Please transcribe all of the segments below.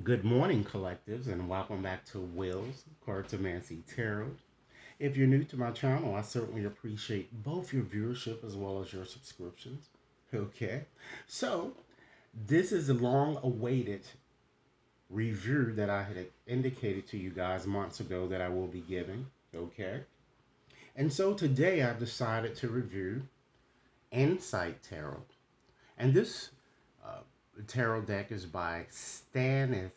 Good morning, collectives, and welcome back to Will's Cartomancy Tarot. If you're new to my channel, I certainly appreciate both your viewership as well as your subscriptions. Okay, so this is a long awaited review that I had indicated to you guys months ago that I will be giving. Okay, and so today I've decided to review Insight Tarot. And this uh, tarot deck is by Stanislav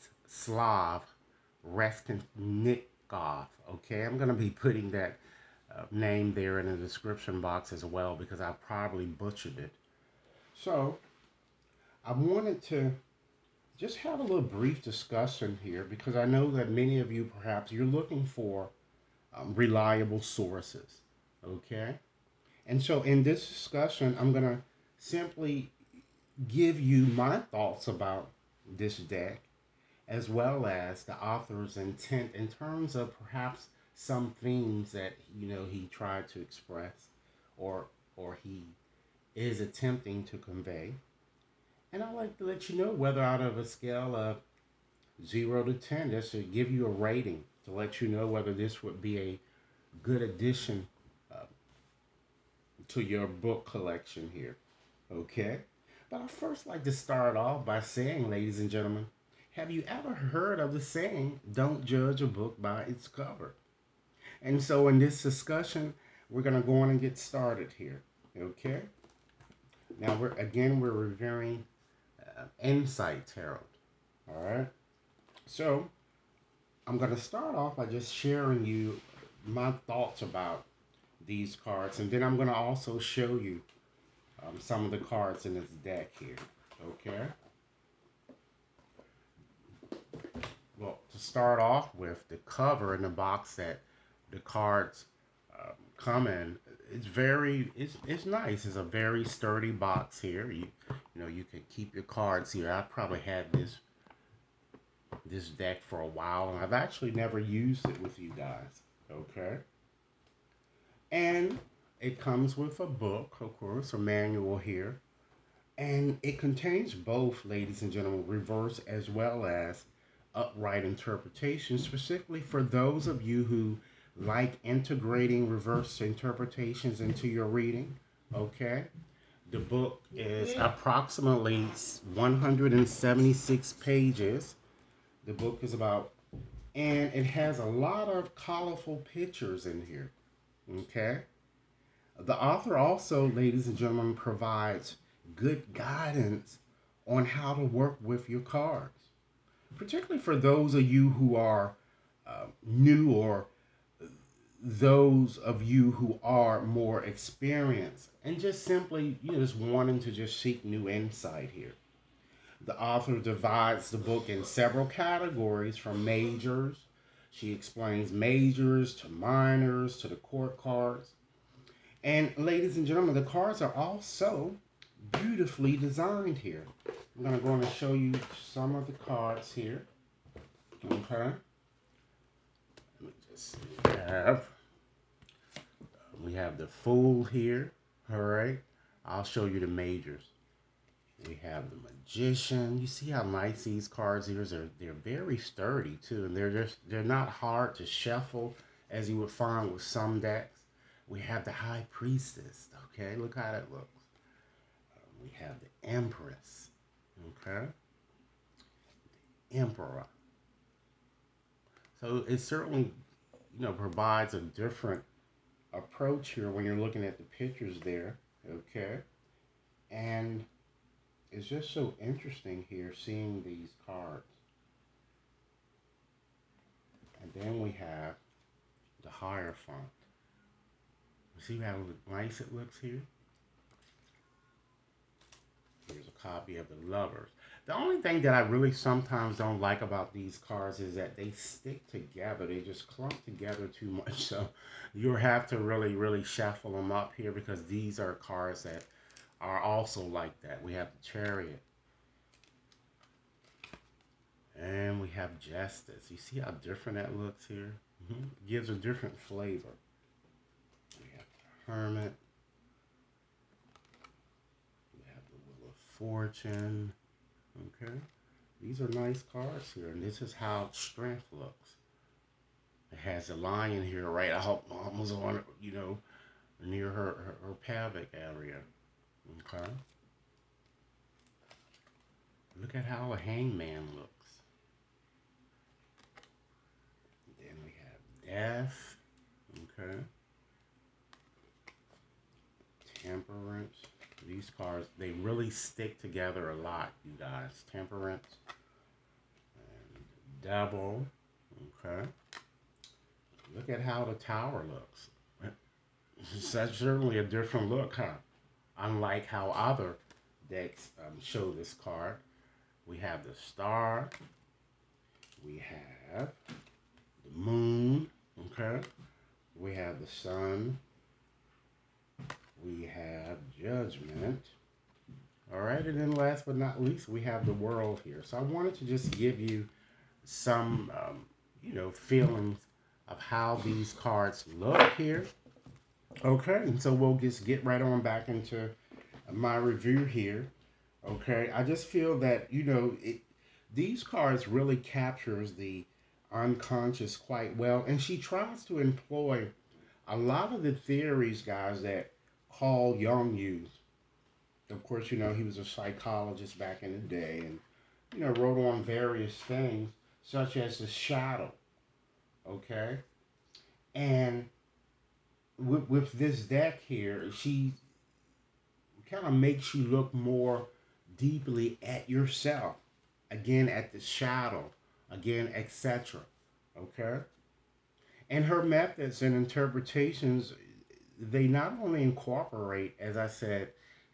Reshetnikov. Okay, I'm going to be putting that name there in the description box as well because I probably butchered it. So I wanted to just have a little brief discussion here because I know that many of you perhaps you're looking for reliable sources. Okay, and so in this discussion, I'm going to simply give you my thoughts about this deck as well as the author's intent in terms of perhaps some themes that he tried to express or he is attempting to convey. And I'd like to let you know whether out of a scale of 0 to 10, just to give you a rating to let you know whether this would be a good addition uh, to your book collection here. Okay? But I first like to start off by saying, ladies and gentlemen, have you ever heard of the saying, don't judge a book by its cover? And so in this discussion, we're going to go on and get started here. Okay? Now, we're reviewing Insight Tarot. All right? So I'm going to start off by just sharing you my thoughts about these cards, and then I'm going to also show you some of the cards in this deck here. Okay? Well, to start off with, the cover in the box that the cards come in, it's nice. It's a very sturdy box here. You can keep your cards here. I've probably had this deck for a while, and I've actually never used it with you guys. Okay, and it comes with a book, of course, a manual here, and it contains both, ladies and gentlemen, reverse as well as upright interpretation, specifically for those of you who like integrating reverse interpretations into your reading. Okay. The book is approximately 176 pages. The book is about, and it has a lot of colorful pictures in here. Okay. The author also, ladies and gentlemen, provides good guidance on how to work with your cards, particularly for those of you who are new or those of you who are more experienced and just simply just wanting to just seek new insight here. The author divides the book in several categories from majors. She explains majors to minors to the court cards. And ladies and gentlemen, the cards are also beautifully designed here. I'm going to go and show you some of the cards here. Okay. Let me just we have the Fool here. All right. I'll show you the majors. We have the Magician. You see how nice these cards here are? They're very sturdy too, and they're not hard to shuffle as you would find with some decks. We have the High Priestess. Okay, look how that looks. We have the Empress. Okay, Emperor. So it certainly provides a different approach here when you're looking at the pictures there. Okay, and it's just so interesting here seeing these cards. And then we have the Hierophant. See how nice it looks here? Here's a copy of the Lovers. The only thing that I really sometimes don't like about these cards is that they stick together. They just clump together too much. So you'll have to really, really shuffle them up here because these are cards that are also like that. We have the Chariot. And we have Justice. You see how different that looks here? It gives a different flavor. We have the Hermit. We have the Wheel of Fortune. Okay. These are nice cards here, and this is how strength looks. It has a lion here, right out almost on, near her pelvic area. Okay. Look at how a hangman looks. Then we have death. Okay. Temperance. These cards, they really stick together a lot, you guys. Temperance and devil. Okay. Look at how the tower looks. That's certainly a different look, huh? Unlike how other decks show this card. We have the star. We have the moon. Okay. We have the sun. We have judgment. All right. And then last but not least, we have the world here. So I wanted to just give you some, feelings of how these cards look here. Okay. And so we'll just get right on back into my review here. Okay. I just feel that, these cards really captures the unconscious quite well. And she tries to employ a lot of the theories, guys, that Carl Jung used. Of course, he was a psychologist back in the day and, wrote on various things such as the shadow. Okay. And with this deck here, she kind of makes you look more deeply at yourself, again, at the shadow, again, etc. Okay. And her methods and interpretations, they not only incorporate, as I said,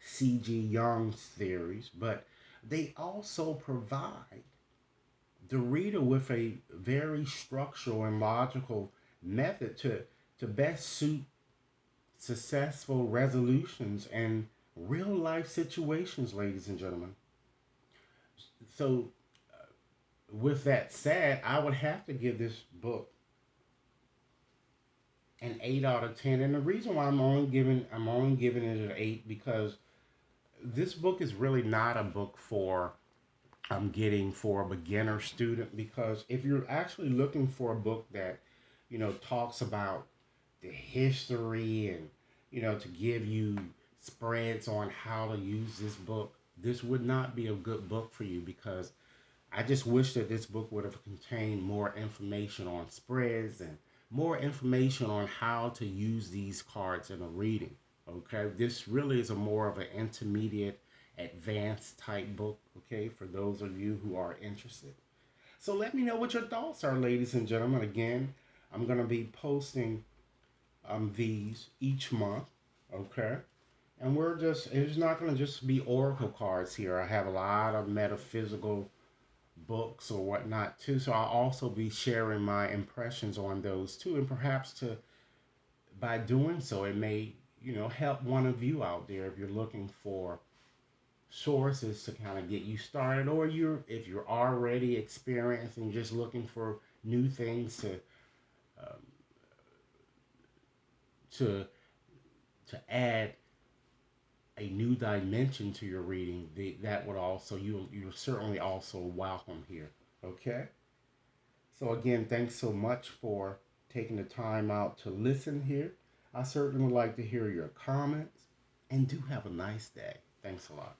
C.G. Jung's theories, but they also provide the reader with a very structural and logical method to best suit successful resolutions and real life situations, ladies and gentlemen. So, with that said, I would have to give this book an 8 out of 10, and the reason why I'm only giving it an 8 because this book is really not a book for I'm getting for a beginner student, because if you're actually looking for a book that talks about the history and to give you spreads on how to use this book, this would not be a good book for you, because I just wish that this book would have contained more information on spreads and more information on how to use these cards in a reading. Okay, this really is a more of an intermediate, advanced type book. Okay, for those of you who are interested. So let me know what your thoughts are, ladies and gentlemen. Again, I'm going to be posting these each month. Okay, and it's not going to just be oracle cards here. I have a lot of metaphysical books or whatnot too. So I'll also be sharing my impressions on those too, and perhaps to by doing so, it may help one of you out there if you're looking for sources to kind of get you started, or if you're already experienced and just looking for new things um, to to add a new dimension to your reading. That would also you're certainly also welcome here. Okay. So again, thanks so much for taking the time out to listen here. I certainly would like to hear your comments, and do have a nice day. Thanks a lot.